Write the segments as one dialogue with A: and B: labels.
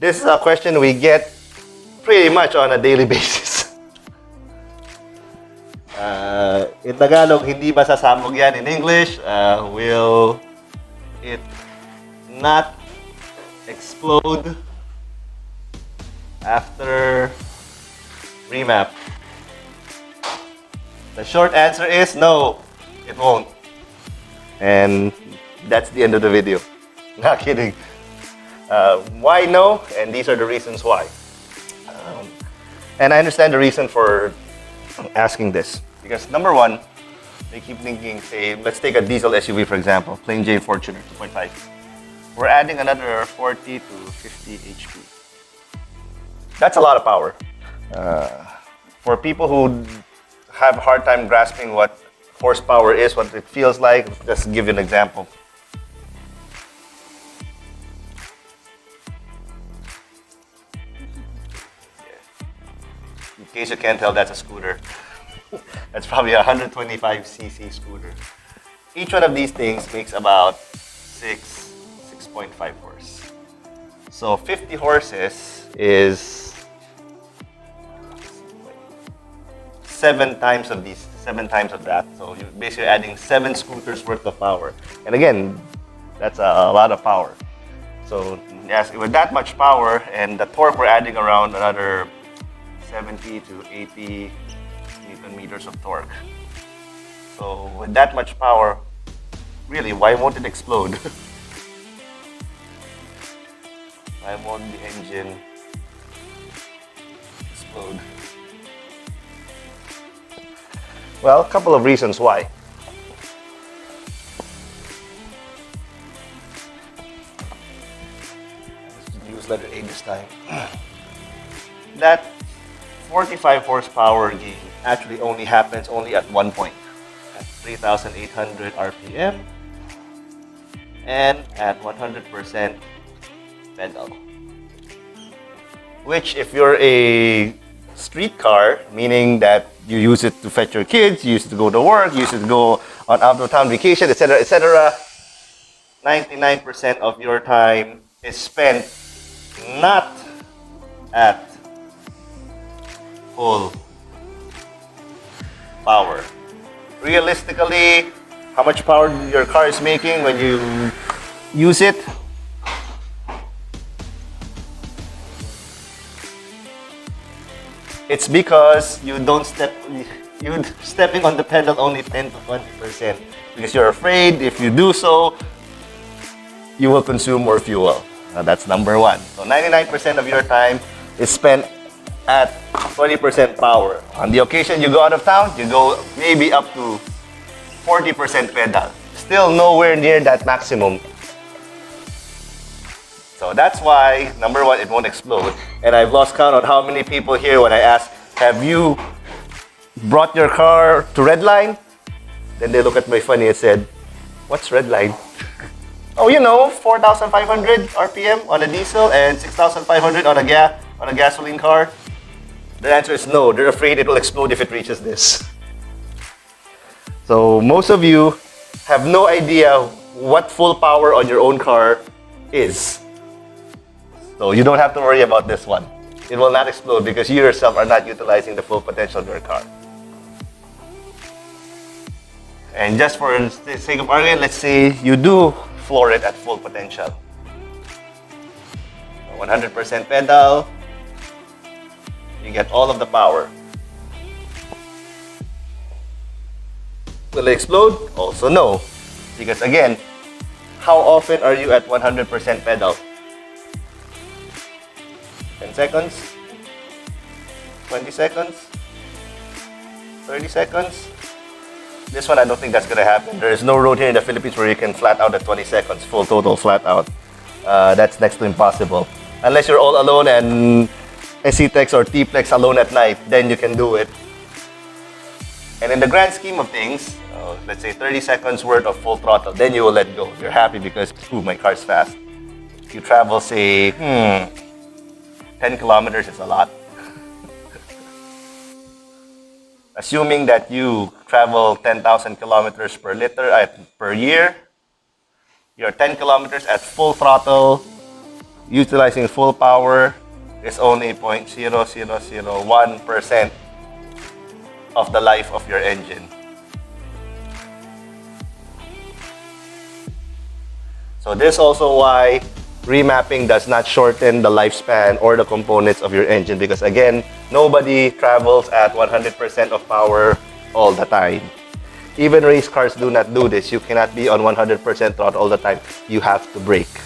A: This is a question we get pretty much on a daily basis. In Tagalog, hindi ba sasabog yan? In English, will it not explode after remap? The short answer is no, it won't. And that's the end of the video. Not kidding. Why no? And these are the reasons why. And I understand the reason for asking this. Because number one, they keep thinking, say, let's take a diesel SUV for example, plain Jane Fortuner 2.5. We're adding another 40 to 50 HP. That's a lot of power. For people who have a hard time grasping what horsepower is, what it feels like, just give you an example. In case you can't tell, that's a scooter. That's probably a 125cc scooter. Each one of these things makes about 6.5 horse. So 50 horses is 7 times of that. So you're basically adding 7 scooters worth of power. And again, that's a lot of power. So yes, with that much power and the torque, we're adding around another 70 to 80 Newton meters of torque. So with that much power, really, why won't it explode? Why won't the engine explode? Well, a couple of reasons why. Let's use letter A this time. That 45 horsepower gain actually only happens at one point, at 3,800 RPM and at 100% pedal. Which, if you're a street car, meaning that you use it to fetch your kids, you use it to go to work, you use it to go on out-of-town vacation, etc., etc., 99% of your time is spent not at full power. Realistically, how much power your car is making when you use it? It's because you stepping on the pedal only 10 to 20%, because you're afraid if you do so, you will consume more fuel. That's number one. So 99% of your time is spent at 20% power. On the occasion you go out of town, you go maybe up to 40% pedal. Still nowhere near that maximum. So that's why, number one, it won't explode. And I've lost count on how many people here, when I ask, have you brought your car to Redline? Then they look at me funny and said, what's Redline? Oh, you know, 4,500 RPM on a diesel and 6,500 on a gasoline car. The answer is no. They're afraid it will explode if it reaches this. So most of you have no idea what full power on your own car is. So you don't have to worry about this one. It will not explode because you yourself are not utilizing the full potential of your car. And just for the sake of argument, let's say you do floor it at full potential. 100% pedal, you get all of the power. Will it explode? Also no. Because again, how often are you at 100% pedal? 10 seconds? 20 seconds? 30 seconds? This one, I don't think that's going to happen. There is no road here in the Philippines where you can flat out at 20 seconds, full total flat out. That's next to impossible. Unless you're all alone and SC-Tex or T-Plex alone at night, then you can do it. And in the grand scheme of things, let's say 30 seconds worth of full throttle, then you will let go. You're happy because, ooh, my car's fast. If you travel, say, 10 kilometers, it's a lot. Assuming that you travel 10,000 kilometers per year, you're 10 kilometers at full throttle, utilizing full power is only 0.0001% of the life of your engine. So this is also why remapping does not shorten the lifespan or the components of your engine, because again, nobody travels at 100% of power all the time. Even race cars do not do this. You cannot be on 100% throttle all the time. You have to brake.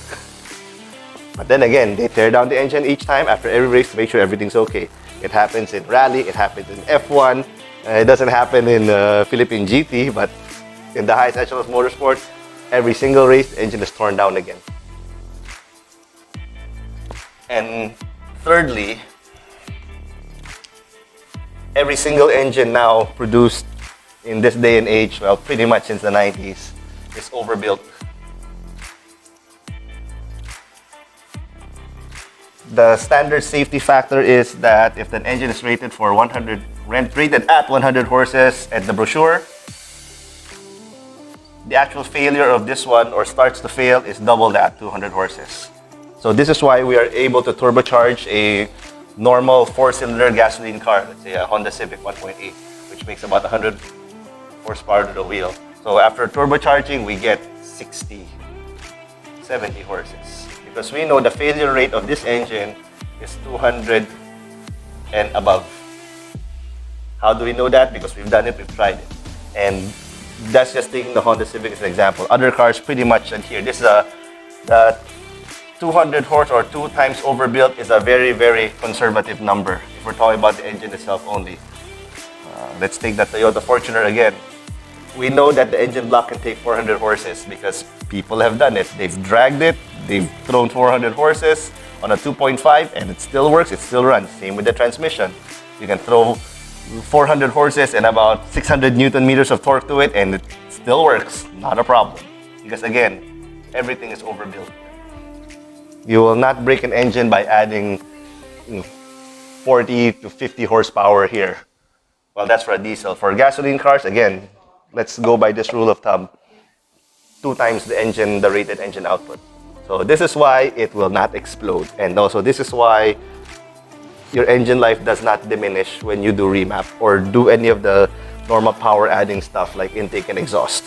A: But then again, they tear down the engine each time after every race to make sure everything's okay. It happens in rally, it happens in F1, it doesn't happen in Philippine GT, but in the highest echelon of motorsport, every single race, the engine is torn down again. And thirdly, every single engine now produced in this day and age, well, pretty much since the 90s, is overbuilt. The standard safety factor is that if an engine is rated at 100 horses at the brochure, the actual failure of this one, or starts to fail, is double that, 200 horses. So this is why we are able to turbocharge a normal 4-cylinder gasoline car, let's say a Honda Civic 1.8, which makes about 100 horsepower to the wheel. So after turbocharging, we get 60, 70 horses. Because we know the failure rate of this engine is 200 and above. How do we know that? Because we've done it, we've tried it. And that's just taking the Honda Civic as an example. Other cars pretty much adhere. This is the 200 horse or 2 times overbuilt is a very, very conservative number if we're talking about the engine itself only. Let's take that Toyota Fortuner again. We know that the engine block can take 400 horses because people have done it. They've dragged it, they've thrown 400 horses on a 2.5 and it still works, it still runs. Same with the transmission. You can throw 400 horses and about 600 Newton meters of torque to it and it still works, not a problem. Because again, everything is overbuilt. You will not break an engine by adding 40 to 50 horsepower here. Well, that's for a diesel. For gasoline cars, again, let's go by this rule of thumb. 2 times the rated engine output. So this is why it will not explode. And also this is why your engine life does not diminish when you do remap or do any of the normal power adding stuff like intake and exhaust.